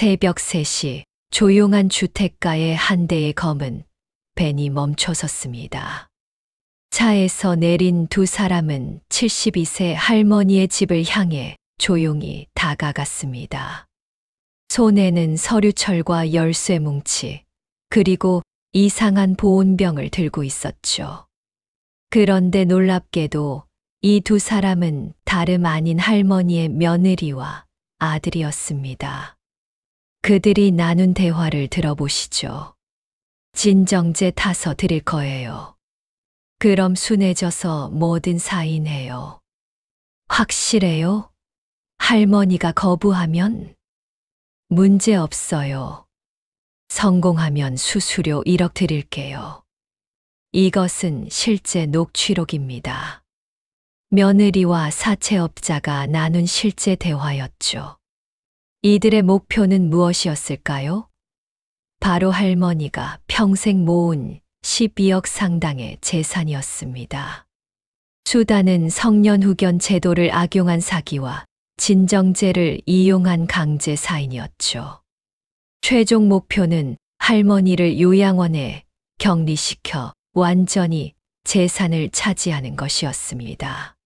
새벽 3시 조용한 주택가의 한 대의 검은 밴이 멈춰섰습니다. 차에서 내린 두 사람은 72세 할머니의 집을 향해 조용히 다가갔습니다. 손에는 서류철과 열쇠 뭉치, 그리고 이상한 보온병을 들고 있었죠. 그런데 놀랍게도 이 두 사람은 다름 아닌 할머니의 며느리와 아들이었습니다. 그들이 나눈 대화를 들어보시죠. 진정제 타서 드릴 거예요. 그럼 순해져서 뭐든 사인해요. 확실해요? 할머니가 거부하면? 문제 없어요. 성공하면 수수료 1억 드릴게요. 이것은 실제 녹취록입니다. 며느리와 사채업자가 나눈 실제 대화였죠. 이들의 목표는 무엇이었을까요? 바로 할머니가 평생 모은 12억 상당의 재산이었습니다. 수단은 성년후견 제도를 악용한 사기와 진정제를 이용한 강제 사인이었죠. 최종 목표는 할머니를 요양원에 격리시켜 완전히 재산을 차지하는 것이었습니다.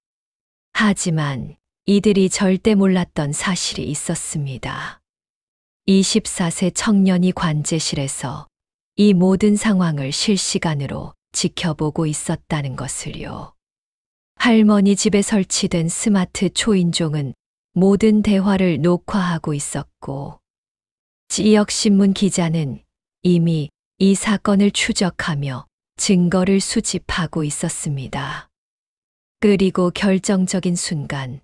하지만 이들이 절대 몰랐던 사실이 있었습니다. 24세 청년이 관제실에서 이 모든 상황을 실시간으로 지켜보고 있었다는 것을요. 할머니 집에 설치된 스마트 초인종은 모든 대화를 녹화하고 있었고, 지역신문 기자는 이미 이 사건을 추적하며 증거를 수집하고 있었습니다. 그리고 결정적인 순간,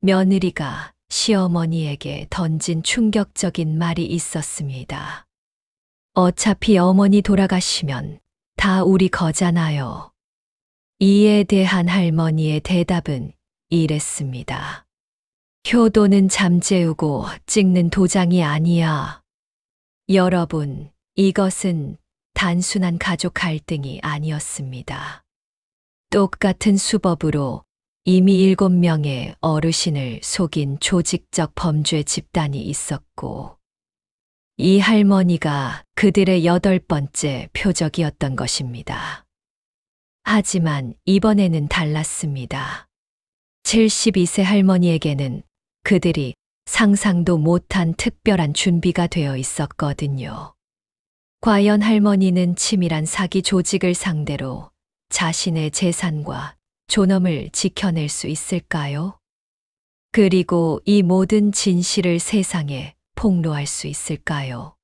며느리가 시어머니에게 던진 충격적인 말이 있었습니다. 어차피 어머니 돌아가시면 다 우리 거잖아요. 이에 대한 할머니의 대답은 이랬습니다. 효도는 잠재우고 찍는 도장이 아니야. 여러분, 이것은 단순한 가족 갈등이 아니었습니다. 똑같은 수법으로 이미 7명의 어르신을 속인 조직적 범죄 집단이 있었고, 이 할머니가 그들의 8번째 표적이었던 것입니다. 하지만 이번에는 달랐습니다. 72세 할머니에게는 그들이 상상도 못한 특별한 준비가 되어 있었거든요. 과연 할머니는 치밀한 사기 조직을 상대로 자신의 재산과 존엄을 지켜낼 수 있을까요? 그리고 이 모든 진실을 세상에 폭로할 수 있을까요?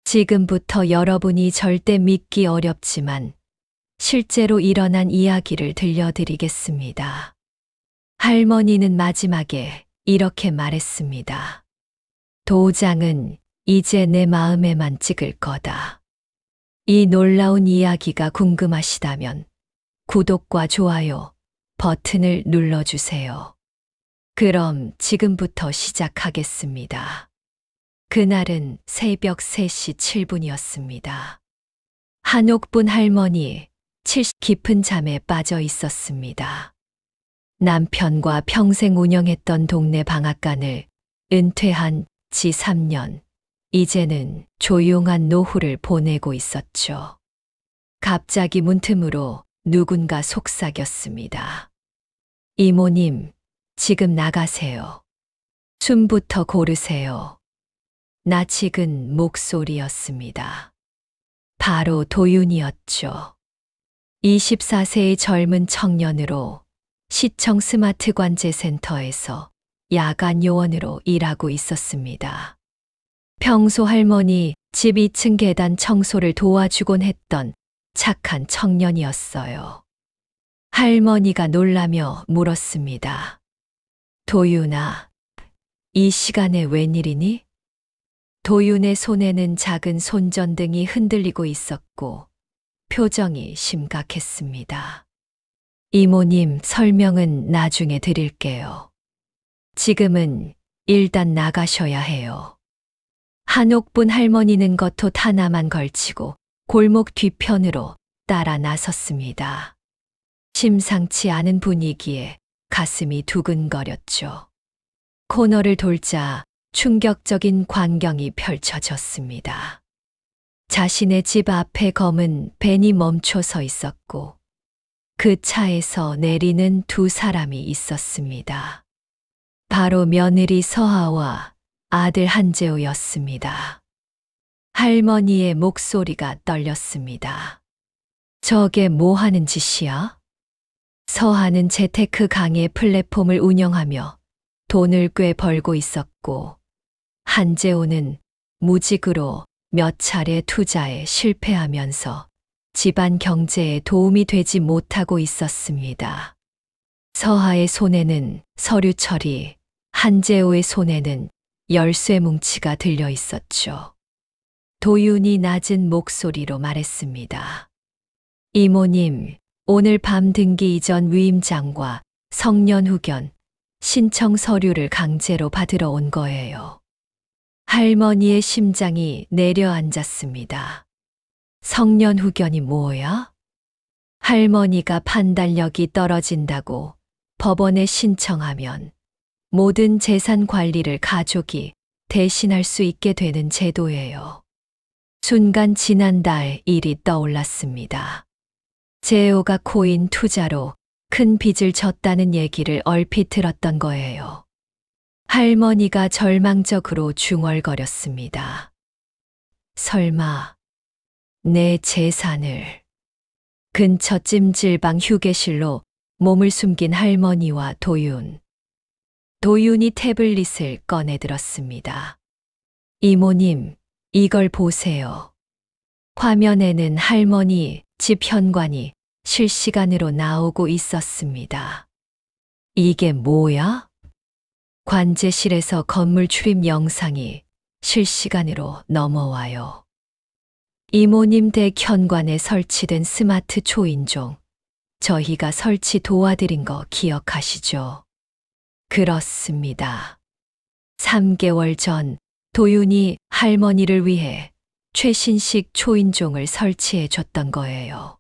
지금부터 여러분이 절대 믿기 어렵지만 실제로 일어난 이야기를 들려드리겠습니다. 할머니는 마지막에 이렇게 말했습니다. 도장은 이제 내 마음에만 찍을 거다. 이 놀라운 이야기가 궁금하시다면 구독과 좋아요 버튼을 눌러주세요. 그럼 지금부터 시작하겠습니다. 그날은 새벽 3시 7분이었습니다. 한옥분 할머니 70 깊은 잠에 빠져 있었습니다. 남편과 평생 운영했던 동네 방앗간을 은퇴한 지 3년, 이제는 조용한 노후를 보내고 있었죠. 갑자기 문틈으로 누군가 속삭였습니다. 이모님, 지금 나가세요. 숨부터 고르세요. 낯익은 목소리였습니다. 바로 도윤이었죠. 24세의 젊은 청년으로 시청 스마트 관제센터에서 야간 요원으로 일하고 있었습니다. 평소 할머니 집 2층 계단 청소를 도와주곤 했던 착한 청년이었어요. 할머니가 놀라며 물었습니다. 도윤아, 이 시간에 웬일이니? 도윤의 손에는 작은 손전등이 흔들리고 있었고 표정이 심각했습니다. 이모님, 설명은 나중에 드릴게요. 지금은 일단 나가셔야 해요. 한옥분 할머니는 겉옷 하나만 걸치고 골목 뒤편으로 따라 나섰습니다. 심상치 않은 분위기에 가슴이 두근거렸죠. 코너를 돌자 충격적인 광경이 펼쳐졌습니다. 자신의 집 앞에 검은 벤이 멈춰 서 있었고 그 차에서 내리는 두 사람이 있었습니다. 바로 며느리 서하와 아들 한재호였습니다. 할머니의 목소리가 떨렸습니다. 저게 뭐 하는 짓이야? 서하는 재테크 강의 플랫폼을 운영하며 돈을 꽤 벌고 있었고 한재호는 무직으로 몇 차례 투자에 실패하면서 집안 경제에 도움이 되지 못하고 있었습니다. 서하의 손에는 서류 처리, 한재호의 손에는 열쇠 뭉치가 들려 있었죠. 도윤이 낮은 목소리로 말했습니다. 이모님, 오늘 밤 등기 이전 위임장과 성년 후견, 신청 서류를 강제로 받으러 온 거예요. 할머니의 심장이 내려앉았습니다. 성년 후견이 뭐야? 할머니가 판단력이 떨어진다고 법원에 신청하면 모든 재산 관리를 가족이 대신할 수 있게 되는 제도예요. 순간 지난달 일이 떠올랐습니다. 재호가 코인 투자로 큰 빚을 졌다는 얘기를 얼핏 들었던 거예요. 할머니가 절망적으로 중얼거렸습니다. 설마 내 재산을. 근처 찜질방 휴게실로 몸을 숨긴 할머니와 도윤. 도윤이 태블릿을 꺼내 들었습니다. 이모님, 이걸 보세요. 화면에는 할머니 집 현관이 실시간으로 나오고 있었습니다. 이게 뭐야? 관제실에서 건물 출입 영상이 실시간으로 넘어와요. 이모님 댁 현관에 설치된 스마트 초인종, 저희가 설치 도와드린 거 기억하시죠? 그렇습니다. 3개월 전 도윤이 할머니를 위해 최신식 초인종을 설치해 줬던 거예요.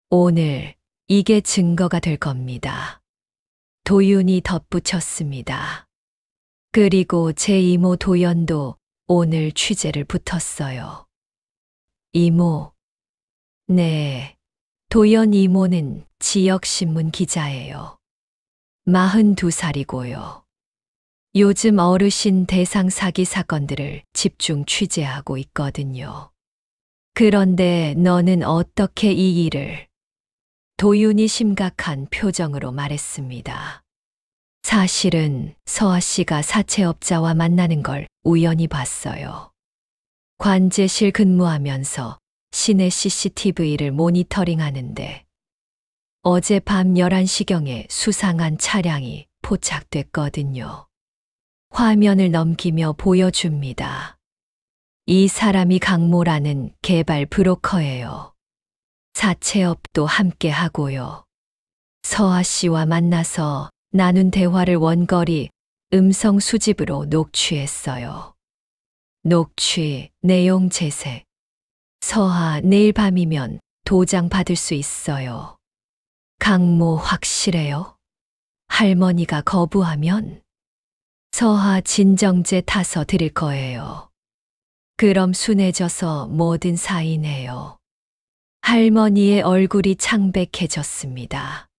오늘 이게 증거가 될 겁니다. 도윤이 덧붙였습니다. 그리고 제 이모 도연도 오늘 취재를 붙었어요. 이모. 네. 도연 이모는 지역신문 기자예요. 42살이고요. 요즘 어르신 대상 사기 사건들을 집중 취재하고 있거든요. 그런데 너는 어떻게 이 일을? 도윤이 심각한 표정으로 말했습니다. 사실은 서아 씨가 사채업자와 만나는 걸 우연히 봤어요. 관제실 근무하면서 시내 CCTV를 모니터링 하는데 어젯밤 11시경에 수상한 차량이 포착됐거든요. 화면을 넘기며 보여줍니다. 이 사람이 강모라는 개발 브로커예요. 사채업도 함께 하고요. 서아 씨와 만나서 나눈 대화를 원거리 음성 수집으로 녹취했어요. 녹취, 내용 재색. 서아 내일 밤이면 도장 받을 수 있어요. 강모 확실해요? 할머니가 거부하면? 서아 진정제 타서 드릴 거예요. 그럼 순해져서 뭐든 사인해요. 할머니의 얼굴이 창백해졌습니다.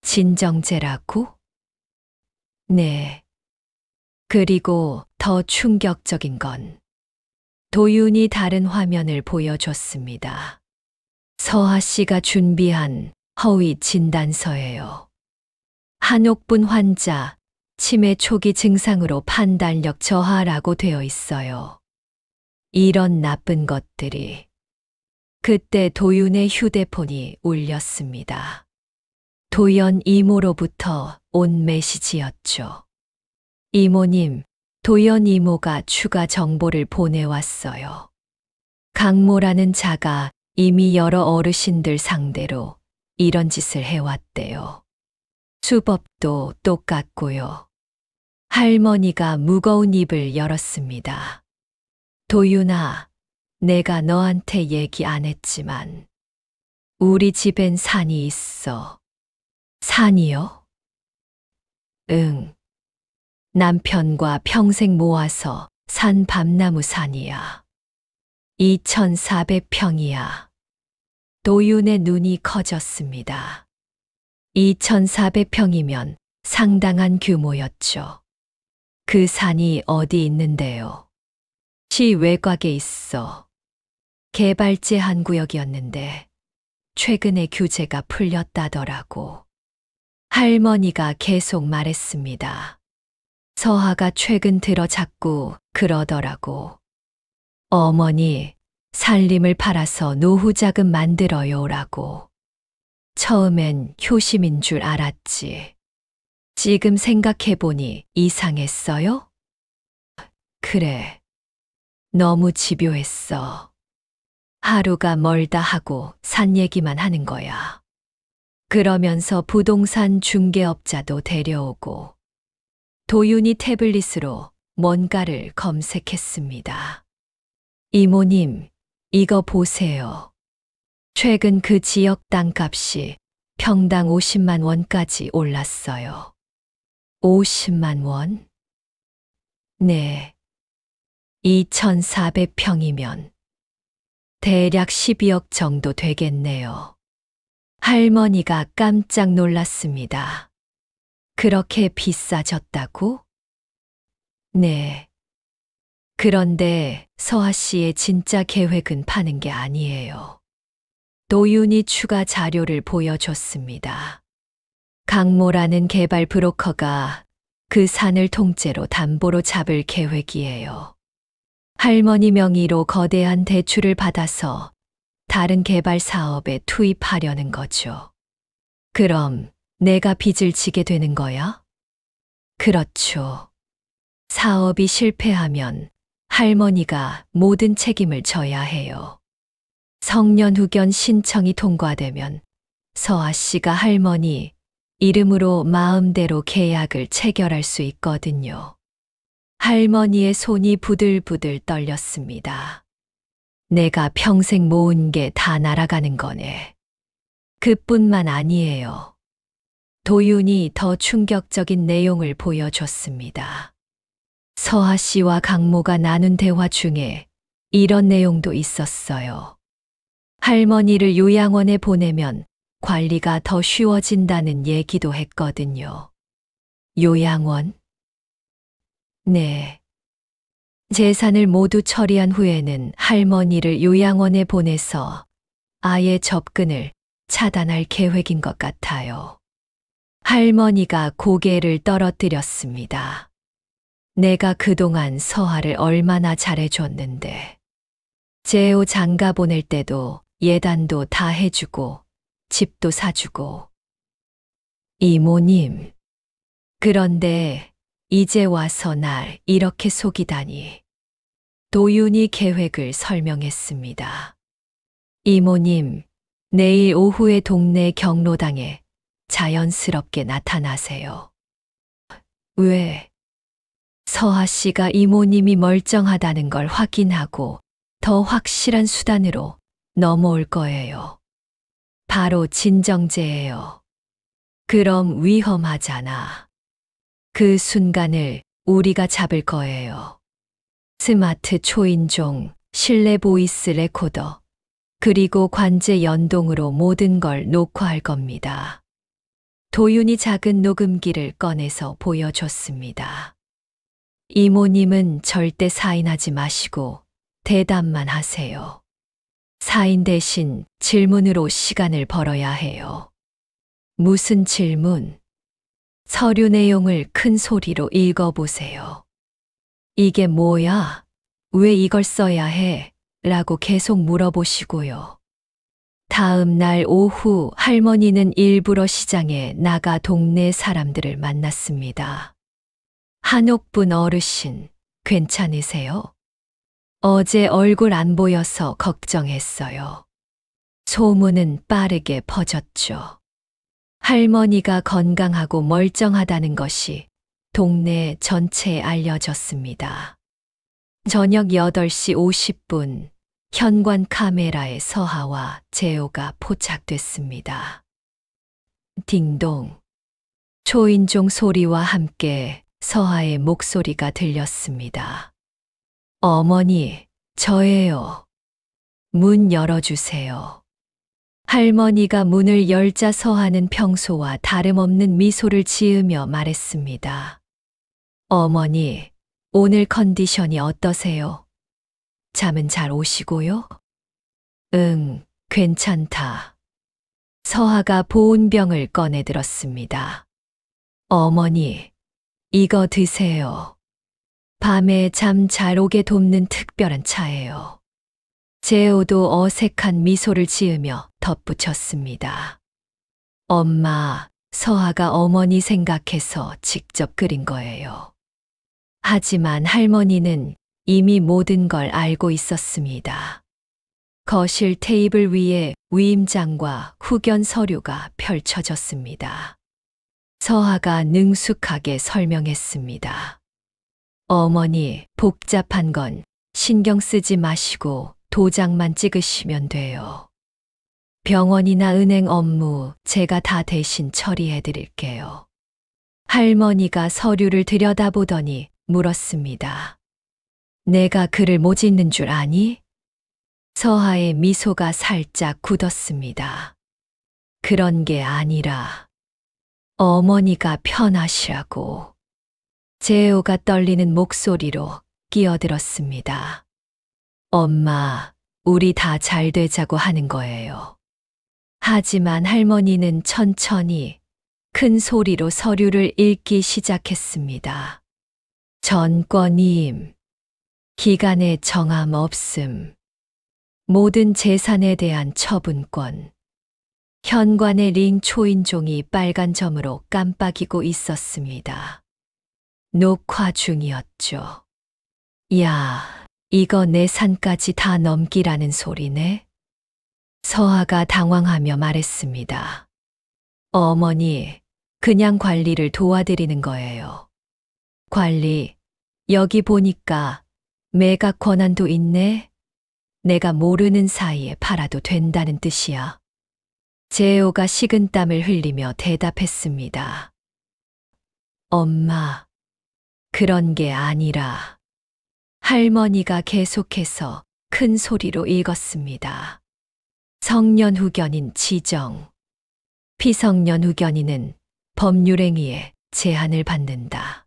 진정제라고? 네. 그리고 더 충격적인 건 도윤이 다른 화면을 보여줬습니다. 서아 씨가 준비한 허위 진단서예요. 한옥분 환자, 치매 초기 증상으로 판단력 저하라고 되어 있어요. 이런 나쁜 것들이. 그때 도윤의 휴대폰이 울렸습니다. 도연 이모로부터 온 메시지였죠. 이모님, 도연 이모가 추가 정보를 보내왔어요. 강모라는 자가 이미 여러 어르신들 상대로 이런 짓을 해왔대요. 수법도 똑같고요. 할머니가 무거운 입을 열었습니다. 도윤아, 내가 너한테 얘기 안 했지만 우리 집엔 산이 있어. 산이요? 응. 남편과 평생 모아서 산 밤나무 산이야. 2,400평이야. 도윤의 눈이 커졌습니다. 2,400평이면 상당한 규모였죠. 그 산이 어디 있는데요? 시 외곽에 있어. 개발 제한 구역이었는데 최근에 규제가 풀렸다더라고. 할머니가 계속 말했습니다. 서하가 최근 들어 자꾸 그러더라고. 어머니, 살림을 팔아서 노후 자금 만들어요라고. 처음엔 효심인 줄 알았지. 지금 생각해보니 이상했어요? 그래. 너무 집요했어. 하루가 멀다 하고 산 얘기만 하는 거야. 그러면서 부동산 중개업자도 데려오고 도윤이 태블릿으로 뭔가를 검색했습니다. 이모님, 이거 보세요. 최근 그 지역 땅값이 평당 50만 원까지 올랐어요. 50만 원? 네. 2,400평이면 대략 12억 정도 되겠네요. 할머니가 깜짝 놀랐습니다. 그렇게 비싸졌다고? 네. 그런데 서하 씨의 진짜 계획은 파는 게 아니에요. 도윤이 추가 자료를 보여줬습니다. 강모라는 개발 브로커가 그 산을 통째로 담보로 잡을 계획이에요. 할머니 명의로 거대한 대출을 받아서 다른 개발 사업에 투입하려는 거죠. 그럼 내가 빚을 지게 되는 거야? 그렇죠. 사업이 실패하면 할머니가 모든 책임을 져야 해요. 성년후견 신청이 통과되면 서아 씨가 할머니 이름으로 마음대로 계약을 체결할 수 있거든요. 할머니의 손이 부들부들 떨렸습니다. 내가 평생 모은 게 다 날아가는 거네. 그뿐만 아니에요. 도윤이 더 충격적인 내용을 보여줬습니다. 서하 씨와 강모가 나눈 대화 중에 이런 내용도 있었어요. 할머니를 요양원에 보내면 관리가 더 쉬워진다는 얘기도 했거든요. 요양원? 네. 재산을 모두 처리한 후에는 할머니를 요양원에 보내서 아예 접근을 차단할 계획인 것 같아요. 할머니가 고개를 떨어뜨렸습니다. 내가 그동안 서하를 얼마나 잘해줬는데. 제오 장가 보낼 때도 예단도 다 해주고 집도 사주고. 이모님. 그런데 이제 와서 날 이렇게 속이다니. 도윤이 계획을 설명했습니다. 이모님, 내일 오후에 동네 경로당에 자연스럽게 나타나세요. 왜? 서하 씨가 이모님이 멀쩡하다는 걸 확인하고 더 확실한 수단으로 넘어올 거예요. 바로 진정제예요. 그럼 위험하잖아. 그 순간을 우리가 잡을 거예요. 스마트 초인종, 실내 보이스 레코더, 그리고 관제 연동으로 모든 걸 녹화할 겁니다. 도윤이 작은 녹음기를 꺼내서 보여줬습니다. 이모님은 절대 사인하지 마시고 대답만 하세요. 사인 대신 질문으로 시간을 벌어야 해요. 무슨 질문? 서류 내용을 큰 소리로 읽어보세요. 이게 뭐야? 왜 이걸 써야 해? 라고 계속 물어보시고요. 다음 날 오후 할머니는 일부러 시장에 나가 동네 사람들을 만났습니다. 한옥분 어르신, 괜찮으세요? 어제 얼굴 안 보여서 걱정했어요. 소문은 빠르게 퍼졌죠. 할머니가 건강하고 멀쩡하다는 것이 동네 전체에 알려졌습니다. 저녁 8시 50분, 현관 카메라에 서하와 제오가 포착됐습니다. 딩동. 초인종 소리와 함께 서하의 목소리가 들렸습니다. 어머니, 저예요. 문 열어주세요. 할머니가 문을 열자 서하는 평소와 다름없는 미소를 지으며 말했습니다. 어머니, 오늘 컨디션이 어떠세요? 잠은 잘 오시고요? 응, 괜찮다. 서하가 보온병을 꺼내 들었습니다. 어머니, 이거 드세요. 밤에 잠 잘 오게 돕는 특별한 차예요. 재호도 어색한 미소를 지으며 덧붙였습니다. 엄마, 서하가 어머니 생각해서 직접 끓인 거예요. 하지만 할머니는 이미 모든 걸 알고 있었습니다. 거실 테이블 위에 위임장과 후견 서류가 펼쳐졌습니다. 서하가 능숙하게 설명했습니다. 어머니, 복잡한 건 신경 쓰지 마시고 도장만 찍으시면 돼요. 병원이나 은행 업무 제가 다 대신 처리해 드릴게요. 할머니가 서류를 들여다보더니 물었습니다. 내가 글을 못 읽는 줄 아니? 서하의 미소가 살짝 굳었습니다. 그런 게 아니라 어머니가 편하시라고. 재호가 떨리는 목소리로 끼어들었습니다. 엄마, 우리 다 잘 되자고 하는 거예요. 하지만 할머니는 천천히 큰 소리로 서류를 읽기 시작했습니다. 전권임, 기간의 정함 없음, 모든 재산에 대한 처분권. 현관의 링 초인종이 빨간 점으로 깜빡이고 있었습니다. 녹화 중이었죠. 야, 이거 내 산까지 다 넘기라는 소리네? 서하가 당황하며 말했습니다. 어머니, 그냥 관리를 도와드리는 거예요. 관리, 여기 보니까 매각 권한도 있네? 내가 모르는 사이에 팔아도 된다는 뜻이야. 재호가 식은땀을 흘리며 대답했습니다. 엄마, 그런 게 아니라. 할머니가 계속해서 큰 소리로 읽었습니다. 성년 후견인 지정. 피성년 후견인은 법률행위에 제한을 받는다.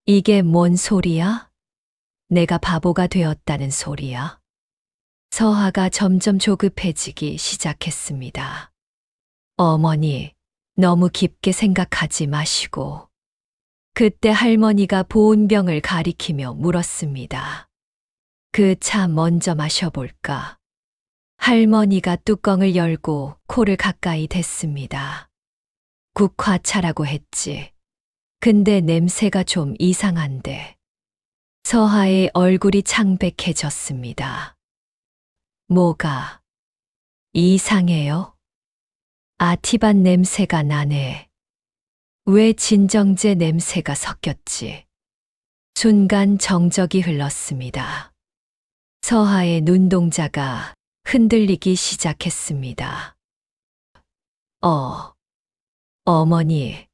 이게 뭔 소리야? 내가 바보가 되었다는 소리야? 서하가 점점 조급해지기 시작했습니다. 어머니, 너무 깊게 생각하지 마시고. 그때 할머니가 보온병을 가리키며 물었습니다. 그 차 먼저 마셔볼까? 할머니가 뚜껑을 열고 코를 가까이 댔습니다. 국화차라고 했지. 근데 냄새가 좀 이상한데. 서하의 얼굴이 창백해졌습니다. 뭐가 이상해요? 아티반 냄새가 나네. 왜 진정제 냄새가 섞였지? 순간 정적이 흘렀습니다. 서하의 눈동자가 흔들리기 시작했습니다. 어머니,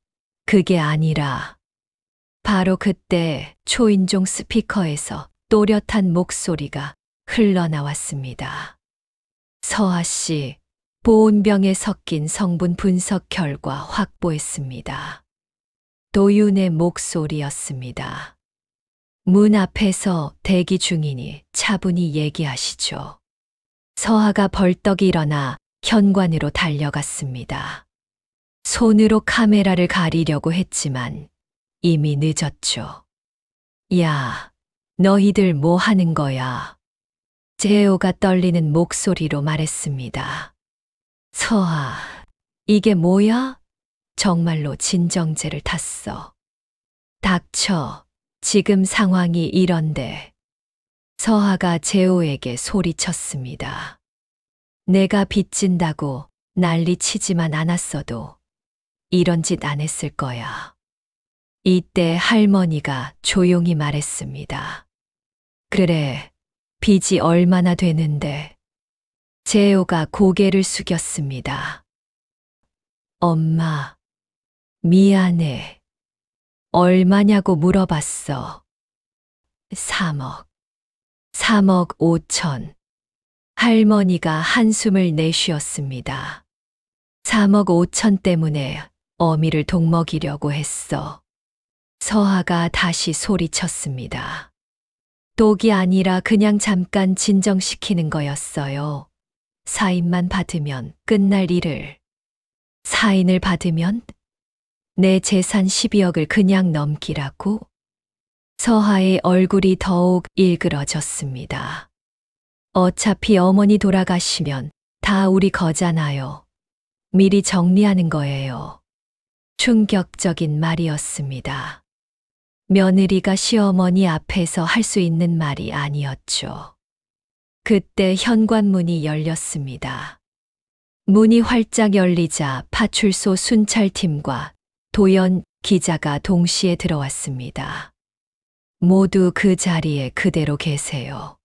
그게 아니라. 바로 그때 초인종 스피커에서 또렷한 목소리가 흘러나왔습니다. 서하 씨, 보온병에 섞인 성분 분석 결과 확보했습니다. 도윤의 목소리였습니다. 문 앞에서 대기 중이니 차분히 얘기하시죠. 서하가 벌떡 일어나 현관으로 달려갔습니다. 손으로 카메라를 가리려고 했지만 이미 늦었죠. 야, 너희들 뭐 하는 거야? 재호가 떨리는 목소리로 말했습니다. 서하, 이게 뭐야? 정말로 진정제를 탔어. 닥쳐, 지금 상황이 이런데. 서하가 재호에게 소리쳤습니다. 내가 빚진다고 난리치지만 않았어도 이런 짓 안 했을 거야. 이때 할머니가 조용히 말했습니다. 그래, 빚이 얼마나 되는데. 재호가 고개를 숙였습니다. 엄마, 미안해. 얼마냐고 물어봤어. 3억. 3억 5천. 할머니가 한숨을 내쉬었습니다. 3억 5천 때문에 어미를 독먹이려고 했어. 서하가 다시 소리쳤습니다. 독이 아니라 그냥 잠깐 진정시키는 거였어요. 사인만 받으면 끝날 일을. 사인을 받으면 내 재산 12억을 그냥 넘기라고? 서하의 얼굴이 더욱 일그러졌습니다. 어차피 어머니 돌아가시면 다 우리 거잖아요. 미리 정리하는 거예요. 충격적인 말이었습니다. 며느리가 시어머니 앞에서 할 수 있는 말이 아니었죠. 그때 현관문이 열렸습니다. 문이 활짝 열리자 파출소 순찰팀과 도연 기자가 동시에 들어왔습니다. 모두 그 자리에 그대로 계세요.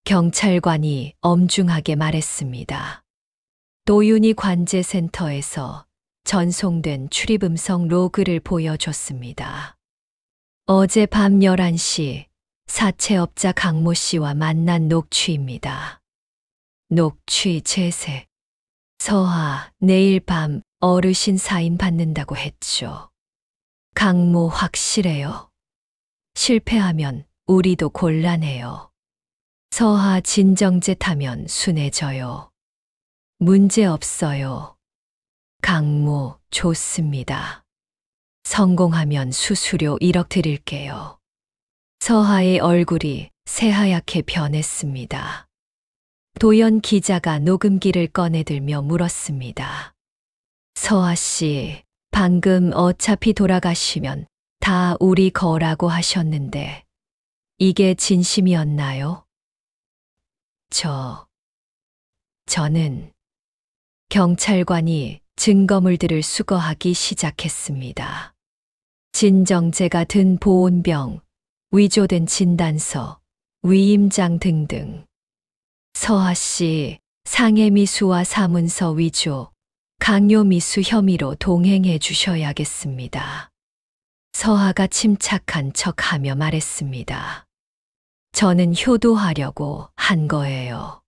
경찰관이 엄중하게 말했습니다. 도윤이 관제센터에서 전송된 출입음성 로그를 보여줬습니다. 어젯밤 11시 사채업자 강모 씨와 만난 녹취입니다. 녹취 재세. 서하 내일 밤 어르신 사인 받는다고 했죠. 강모 확실해요. 실패하면 우리도 곤란해요. 서하 진정제 타면 순해져요. 문제 없어요. 강모 좋습니다. 성공하면 수수료 1억 드릴게요. 서하의 얼굴이 새하얗게 변했습니다. 도연 기자가 녹음기를 꺼내들며 물었습니다. 서하 씨, 방금 어차피 돌아가시면 다 우리 거라고 하셨는데 이게 진심이었나요? 저는 경찰관이 증거물들을 수거하기 시작했습니다. 진정제가 든 보온병, 위조된 진단서, 위임장 등등. 서하 씨 상해미수와 사문서 위조, 강요미수 혐의로 동행해 주셔야겠습니다. 서하가 침착한 척하며 말했습니다. 저는 효도하려고 한 거예요.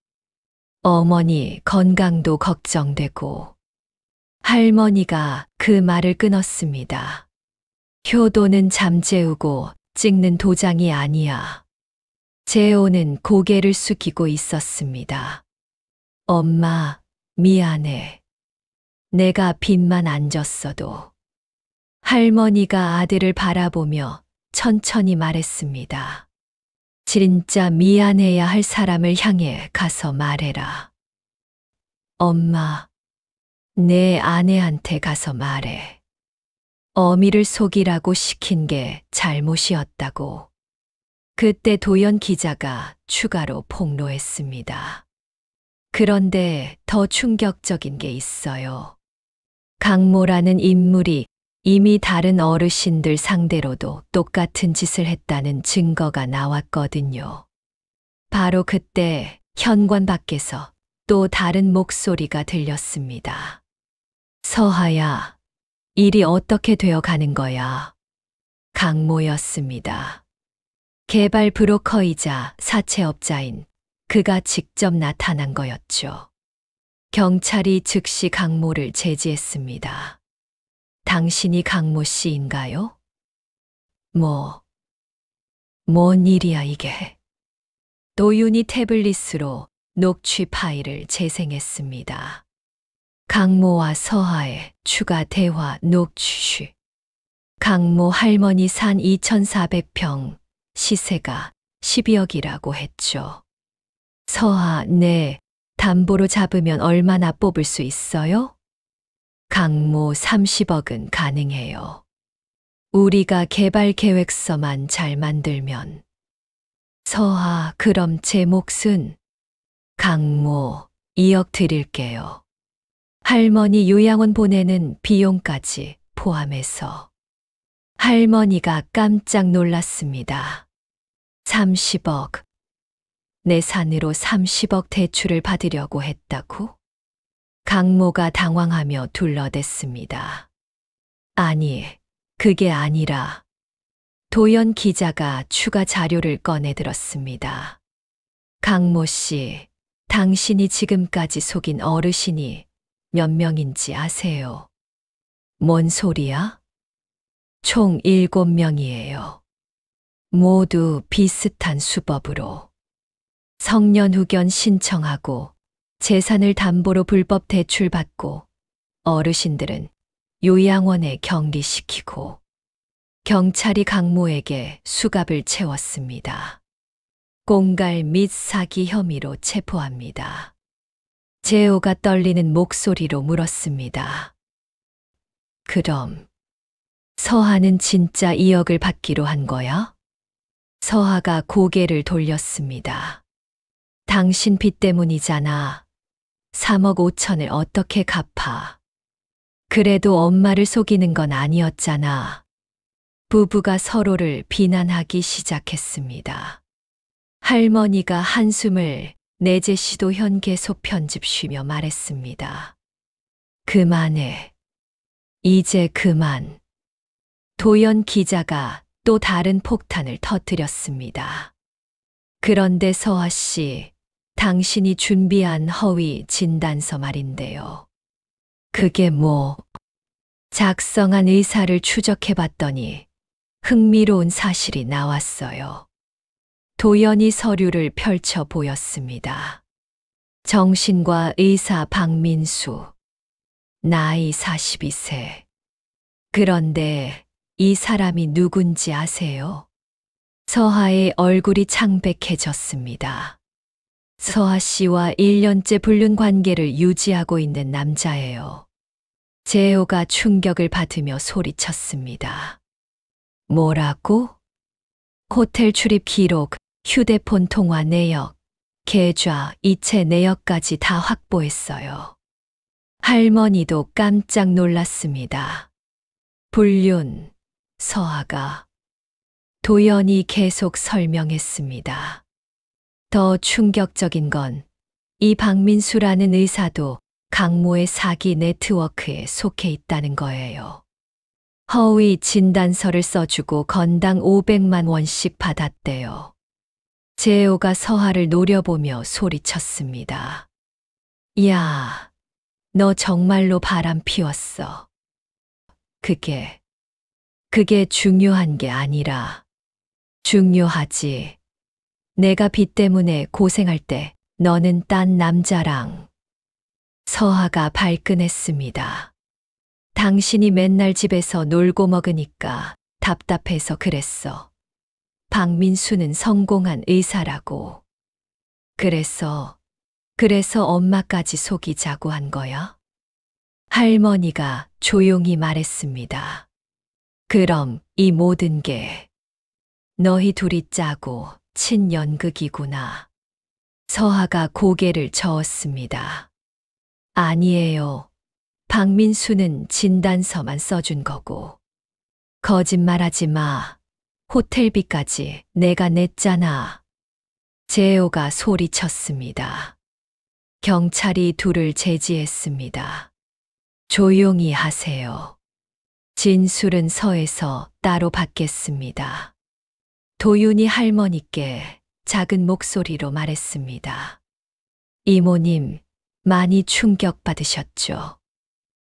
어머니 건강도 걱정되고. 할머니가 그 말을 끊었습니다. 효도는 잠재우고 찍는 도장이 아니야. 재호는 고개를 숙이고 있었습니다. 엄마, 미안해. 내가 빚만 안 졌어도. 할머니가 아들을 바라보며 천천히 말했습니다. 진짜 미안해야 할 사람을 향해 가서 말해라. 엄마, 내 아내한테 가서 말해. 어미를 속이라고 시킨 게 잘못이었다고. 그때 도연 기자가 추가로 폭로했습니다. 그런데 더 충격적인 게 있어요. 강모라는 인물이 이미 다른 어르신들 상대로도 똑같은 짓을 했다는 증거가 나왔거든요. 바로 그때 현관 밖에서 또 다른 목소리가 들렸습니다. 서하야, 일이 어떻게 되어 가는 거야? 강모였습니다. 개발 브로커이자 사채업자인 그가 직접 나타난 거였죠. 경찰이 즉시 강모를 제지했습니다. 당신이 강모 씨인가요? 뭔 일이야 이게? 도윤이 태블릿으로 녹취 파일을 재생했습니다. 강모와 서하의 추가 대화 녹취. 강모 할머니 산 2,400평, 시세가 12억이라고 했죠. 서하, 네, 담보로 잡으면 얼마나 뽑을 수 있어요? 강모 30억은 가능해요. 우리가 개발 계획서만 잘 만들면. 서하, 그럼 제 몫은? 강모 2억 드릴게요. 할머니 요양원 보내는 비용까지 포함해서. 할머니가 깜짝 놀랐습니다. 30억. 내 산으로 30억 대출을 받으려고 했다고? 강모가 당황하며 둘러댔습니다. 아니, 그게 아니라 도연 기자가 추가 자료를 꺼내 들었습니다. 강모 씨, 당신이 지금까지 속인 어르신이 몇 명인지 아세요? 뭔 소리야? 총 7명이에요. 모두 비슷한 수법으로 성년후견 신청하고 재산을 담보로 불법 대출받고 어르신들은 요양원에 격리시키고 경찰이 강모에게 수갑을 채웠습니다. 공갈 및 사기 혐의로 체포합니다. 재호가 떨리는 목소리로 물었습니다. 그럼 서하는 진짜 2억을 받기로 한 거야? 서하가 고개를 돌렸습니다. 당신 빚 때문이잖아. 3억 5천을 어떻게 갚아? 그래도 엄마를 속이는 건 아니었잖아. 부부가 서로를 비난하기 시작했습니다. 할머니가 한숨을 내제시도 현 계속 편집 쉬며 말했습니다. 그만해. 이제 그만. 도연 기자가 또 다른 폭탄을 터뜨렸습니다. 그런데 서하 씨, 당신이 준비한 허위 진단서 말인데요. 그게 뭐? 작성한 의사를 추적해 봤더니 흥미로운 사실이 나왔어요. 도연이 서류를 펼쳐 보였습니다. 정신과 의사 박민수, 나이 42세. 그런데 이 사람이 누군지 아세요? 서하의 얼굴이 창백해졌습니다. 서하 씨와 1년째 불륜 관계를 유지하고 있는 남자예요. 재호가 충격을 받으며 소리쳤습니다. 뭐라고? 호텔 출입 기록, 휴대폰 통화 내역, 계좌, 이체 내역까지 다 확보했어요. 할머니도 깜짝 놀랐습니다. 불륜, 서하가. 도연이 계속 설명했습니다. 더 충격적인 건 이 박민수라는 의사도 강모의 사기 네트워크에 속해 있다는 거예요. 허위 진단서를 써주고 건당 500만 원씩 받았대요. 재호가 서하를 노려보며 소리쳤습니다. 야, 너 정말로 바람 피웠어. 그게 중요한 게 아니라 중요하지. 내가 빚 때문에 고생할 때 너는 딴 남자랑. 서하가 발끈했습니다. 당신이 맨날 집에서 놀고 먹으니까 답답해서 그랬어. 박민수는 성공한 의사라고. 그래서 엄마까지 속이자고 한 거야? 할머니가 조용히 말했습니다. 그럼 이 모든 게 너희 둘이 짜고 친연극이구나. 서하가 고개를 저었습니다. 아니에요. 박민수는 진단서만 써준 거고. 거짓말하지 마. 호텔비까지 내가 냈잖아. 재호가 소리쳤습니다. 경찰이 둘을 제지했습니다. 조용히 하세요. 진술은 서에서 따로 받겠습니다. 도윤이 할머니께 작은 목소리로 말했습니다. 이모님, 많이 충격받으셨죠?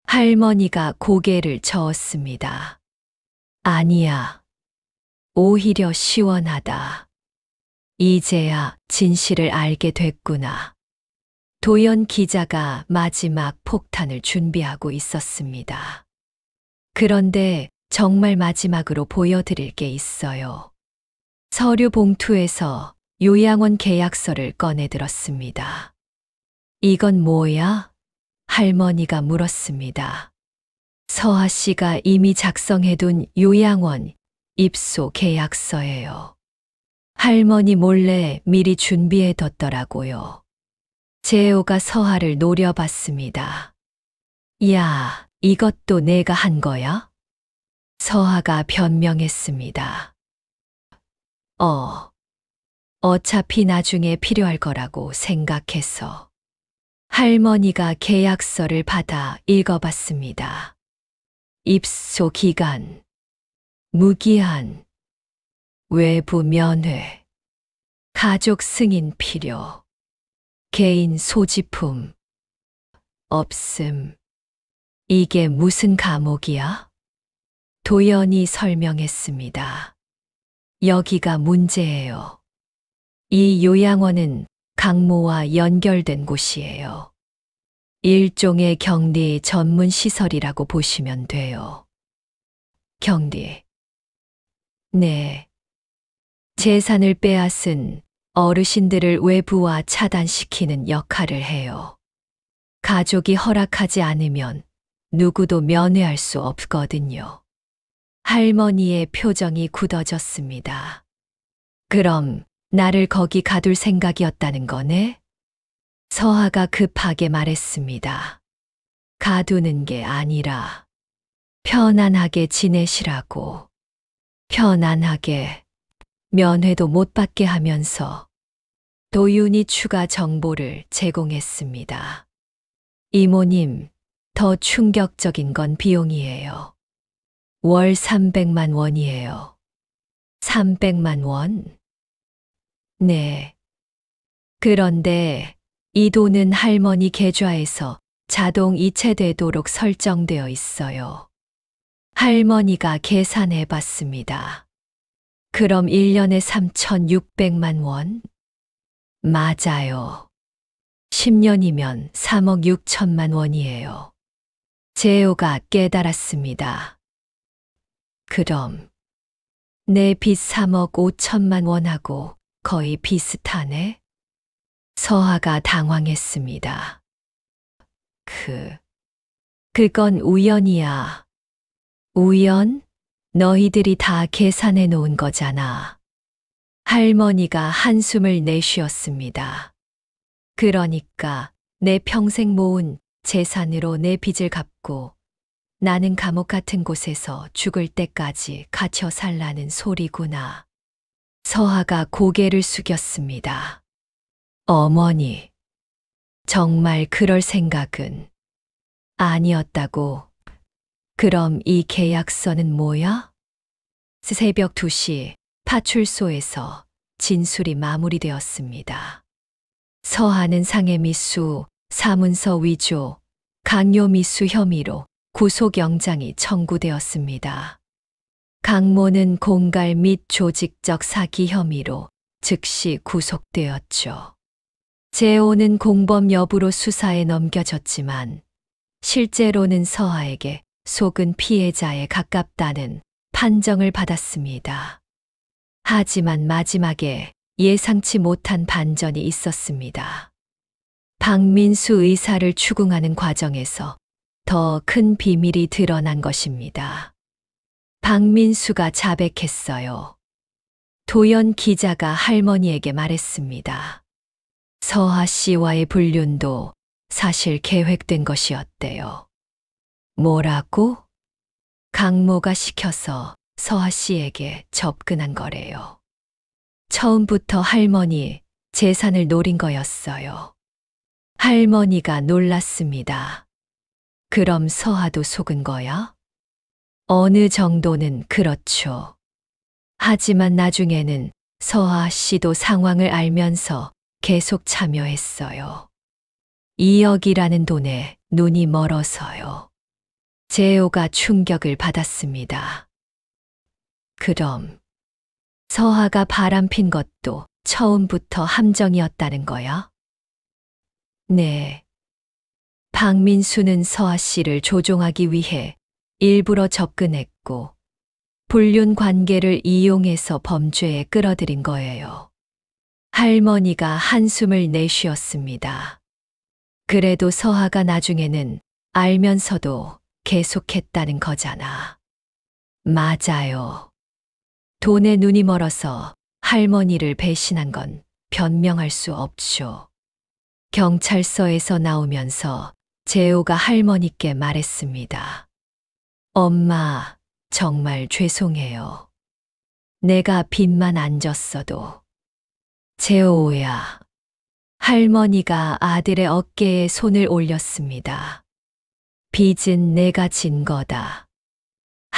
할머니가 고개를 저었습니다. 아니야. 오히려 시원하다. 이제야 진실을 알게 됐구나. 도연 기자가 마지막 폭탄을 준비하고 있었습니다. 그런데 정말 마지막으로 보여드릴 게 있어요. 서류 봉투에서 요양원 계약서를 꺼내들었습니다. 이건 뭐야? 할머니가 물었습니다. 서하 씨가 이미 작성해둔 요양원 입소 계약서예요. 할머니 몰래 미리 준비해뒀더라고요. 재호가 서하를 노려봤습니다. 야, 이것도 내가 한 거야? 서하가 변명했습니다. 어차피 나중에 필요할 거라고 생각해서. 할머니가 계약서를 받아 읽어봤습니다. 입소 기간 무기한, 외부 면회, 가족 승인 필요, 개인 소지품, 없음. 이게 무슨 감옥이야? 도연이 설명했습니다. 여기가 문제예요. 이 요양원은 강모와 연결된 곳이에요. 일종의 격리 전문 시설이라고 보시면 돼요. 격리. 네. 재산을 빼앗은 어르신들을 외부와 차단시키는 역할을 해요. 가족이 허락하지 않으면 누구도 면회할 수 없거든요. 할머니의 표정이 굳어졌습니다. 그럼 나를 거기 가둘 생각이었다는 거네? 서아가 급하게 말했습니다. 가두는 게 아니라 편안하게 지내시라고. 편안하게 면회도 못 받게 하면서 도윤이 추가 정보를 제공했습니다. 이모님, 더 충격적인 건 비용이에요. 월 300만 원이에요. 300만 원? 네. 그런데 이 돈은 할머니 계좌에서 자동 이체되도록 설정되어 있어요. 할머니가 계산해 봤습니다. 그럼 1년에 3,600만 원? 맞아요. 10년이면 3억 6천만 원이에요. 재호가 깨달았습니다. 그럼 내 빚 3억 5천만 원하고 거의 비슷하네? 서아가 당황했습니다. 그건 우연이야. 우연? 너희들이 다 계산해 놓은 거잖아. 할머니가 한숨을 내쉬었습니다. 그러니까 내 평생 모은 재산으로 내 빚을 갚고 나는 감옥 같은 곳에서 죽을 때까지 갇혀 살라는 소리구나. 서아가 고개를 숙였습니다. 어머니, 정말 그럴 생각은 아니었다고. 그럼 이 계약서는 뭐야? 새벽 2시 파출소에서 진술이 마무리되었습니다. 서아는 상해미수, 사문서 위조, 강요미수 혐의로 구속영장이 청구되었습니다. 강모는 공갈 및 조직적 사기 혐의로 즉시 구속되었죠. 재호는 공범 여부로 수사에 넘겨졌지만 실제로는 서아에게 속은 피해자에 가깝다는 판정을 받았습니다. 하지만 마지막에 예상치 못한 반전이 있었습니다. 박민수 의사를 추궁하는 과정에서 더 큰 비밀이 드러난 것입니다. 박민수가 자백했어요. 도연 기자가 할머니에게 말했습니다. 서아 씨와의 불륜도 사실 계획된 것이었대요. 뭐라고? 강모가 시켜서 서아 씨에게 접근한 거래요. 처음부터 할머니 재산을 노린 거였어요. 할머니가 놀랐습니다. 그럼 서아도 속은 거야? 어느 정도는 그렇죠. 하지만 나중에는 서아 씨도 상황을 알면서 계속 참여했어요. 2억이라는 돈에 눈이 멀어서요. 재호가 충격을 받았습니다. 그럼 서아가 바람핀 것도 처음부터 함정이었다는 거야? 네. 박민수는 서아 씨를 조종하기 위해 일부러 접근했고 불륜 관계를 이용해서 범죄에 끌어들인 거예요. 할머니가 한숨을 내쉬었습니다. 그래도 서아가 나중에는 알면서도 계속했다는 거잖아. 맞아요. 돈에 눈이 멀어서 할머니를 배신한 건 변명할 수 없죠. 경찰서에서 나오면서 재호가 할머니께 말했습니다. 엄마, 정말 죄송해요. 내가 빚만 안 졌어도. 재호야. 할머니가 아들의 어깨에 손을 올렸습니다. 빚은 내가 진 거다.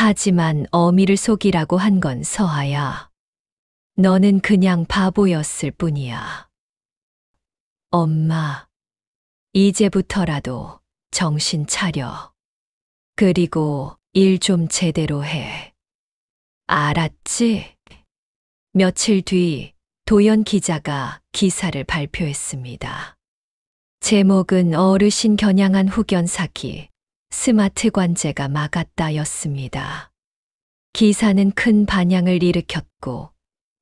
하지만 어미를 속이라고 한 건 서아야. 너는 그냥 바보였을 뿐이야. 엄마, 이제부터라도 정신 차려. 그리고 일 좀 제대로 해. 알았지? 며칠 뒤 도연 기자가 기사를 발표했습니다. 제목은 어르신 겨냥한 후견 사기, 스마트 관제가 막았다였습니다. 기사는 큰 반향을 일으켰고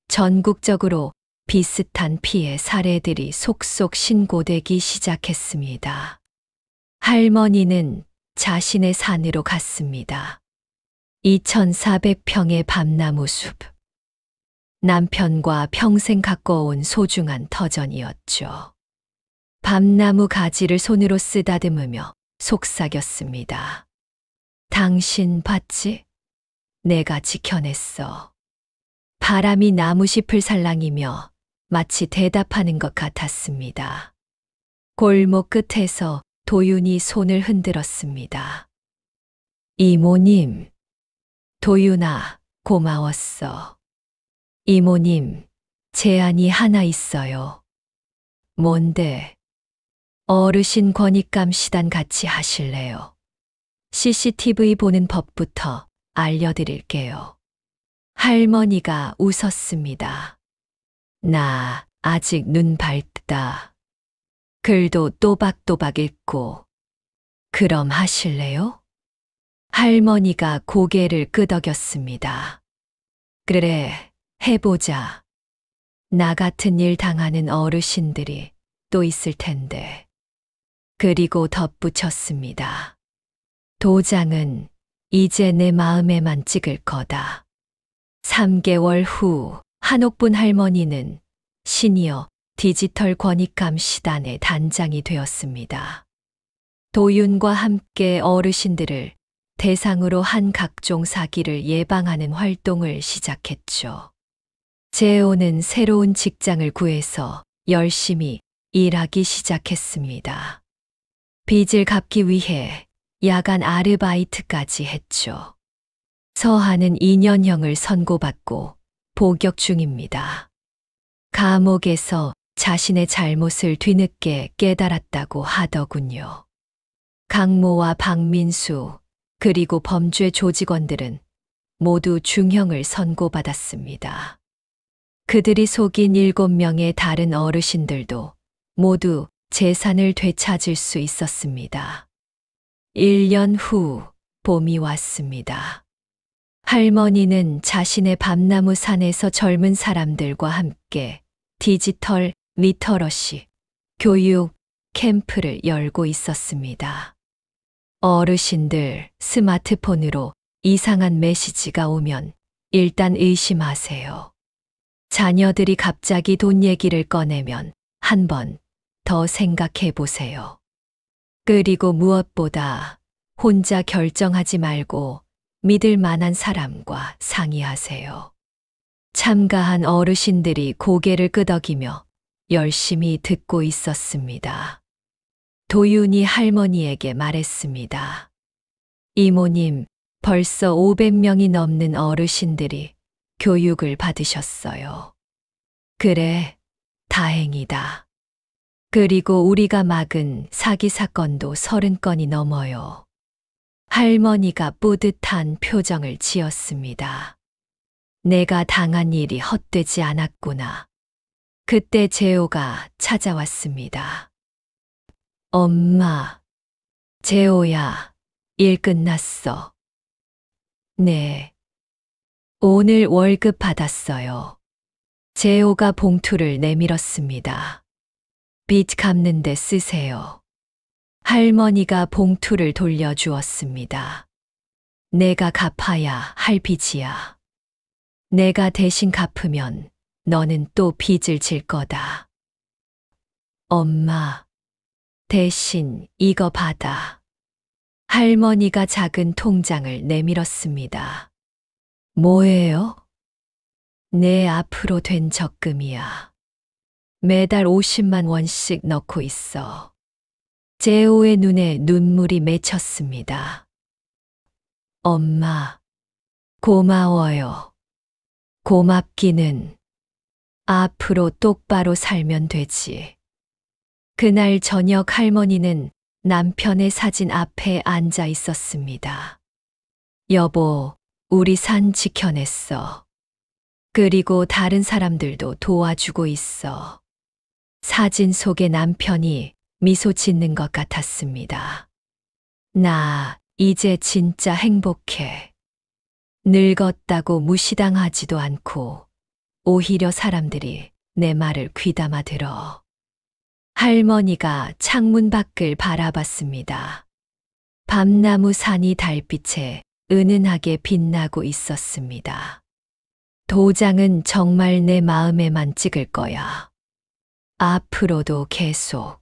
전국적으로 비슷한 피해 사례들이 속속 신고되기 시작했습니다. 할머니는 자신의 산으로 갔습니다. 2,400평의 밤나무 숲. 남편과 평생 가꿔온 소중한 터전이었죠. 밤나무 가지를 손으로 쓰다듬으며 속삭였습니다. 당신 봤지? 내가 지켜냈어. 바람이 나무잎을 살랑이며 마치 대답하는 것 같았습니다. 골목 끝에서 도윤이 손을 흔들었습니다. 이모님, 도윤아, 고마웠어. 이모님, 제안이 하나 있어요. 뭔데? 어르신 권익감 시단 같이 하실래요? CCTV 보는 법부터 알려드릴게요. 할머니가 웃었습니다. 나 아직 눈 밝다. 글도 또박또박 읽고. 그럼 하실래요? 할머니가 고개를 끄덕였습니다. 그래, 해보자. 나 같은 일 당하는 어르신들이 또 있을 텐데. 그리고 덧붙였습니다. 도장은 이제 내 마음에만 찍을 거다. 3개월 후 한옥분 할머니는 시니어 디지털 권익감 시단의 단장이 되었습니다. 도윤과 함께 어르신들을 대상으로 한 각종 사기를 예방하는 활동을 시작했죠. 재호는 새로운 직장을 구해서 열심히 일하기 시작했습니다. 빚을 갚기 위해 야간 아르바이트까지 했죠. 서하는 2년형을 선고받고 복역 중입니다. 감옥에서 자신의 잘못을 뒤늦게 깨달았다고 하더군요. 강모와 박민수 그리고 범죄 조직원들은 모두 중형을 선고받았습니다. 그들이 속인 7명의 다른 어르신들도 모두 재산을 되찾을 수 있었습니다. 1년 후 봄이 왔습니다. 할머니는 자신의 밤나무 산에서 젊은 사람들과 함께 디지털 리터러시 교육 캠프를 열고 있었습니다. 어르신들 스마트폰으로 이상한 메시지가 오면 일단 의심하세요. 자녀들이 갑자기 돈 얘기를 꺼내면 한 번 더 생각해 보세요. 그리고 무엇보다 혼자 결정하지 말고 믿을 만한 사람과 상의하세요. 참가한 어르신들이 고개를 끄덕이며 열심히 듣고 있었습니다. 도윤이 할머니에게 말했습니다. 이모님, 벌써 500명이 넘는 어르신들이 교육을 받으셨어요. 그래, 다행이다. 그리고 우리가 막은 사기 사건도 30건이 넘어요. 할머니가 뿌듯한 표정을 지었습니다. 내가 당한 일이 헛되지 않았구나. 그때 재호가 찾아왔습니다. 엄마, 재호야, 일 끝났어. 네. 오늘 월급 받았어요. 재호가 봉투를 내밀었습니다. 빚 갚는 데 쓰세요. 할머니가 봉투를 돌려주었습니다. 내가 갚아야 할 빚이야. 내가 대신 갚으면 너는 또 빚을 질 거다. 엄마, 대신 이거 받아. 할머니가 작은 통장을 내밀었습니다. 뭐예요? 내 앞으로 된 적금이야. 매달 50만 원씩 넣고 있어. 재호의 눈에 눈물이 맺혔습니다. 엄마, 고마워요. 고맙기는 앞으로 똑바로 살면 되지. 그날 저녁 할머니는 남편의 사진 앞에 앉아 있었습니다. 여보, 우리 산 지켜냈어. 그리고 다른 사람들도 도와주고 있어. 사진 속의 남편이 미소 짓는 것 같았습니다. 나 이제 진짜 행복해. 늙었다고 무시당하지도 않고 오히려 사람들이 내 말을 귀담아 들어. 할머니가 창문 밖을 바라봤습니다. 밤나무 산이 달빛에 은은하게 빛나고 있었습니다. 도장은 정말 내 마음에만 찍을 거야. 앞으로도 계속.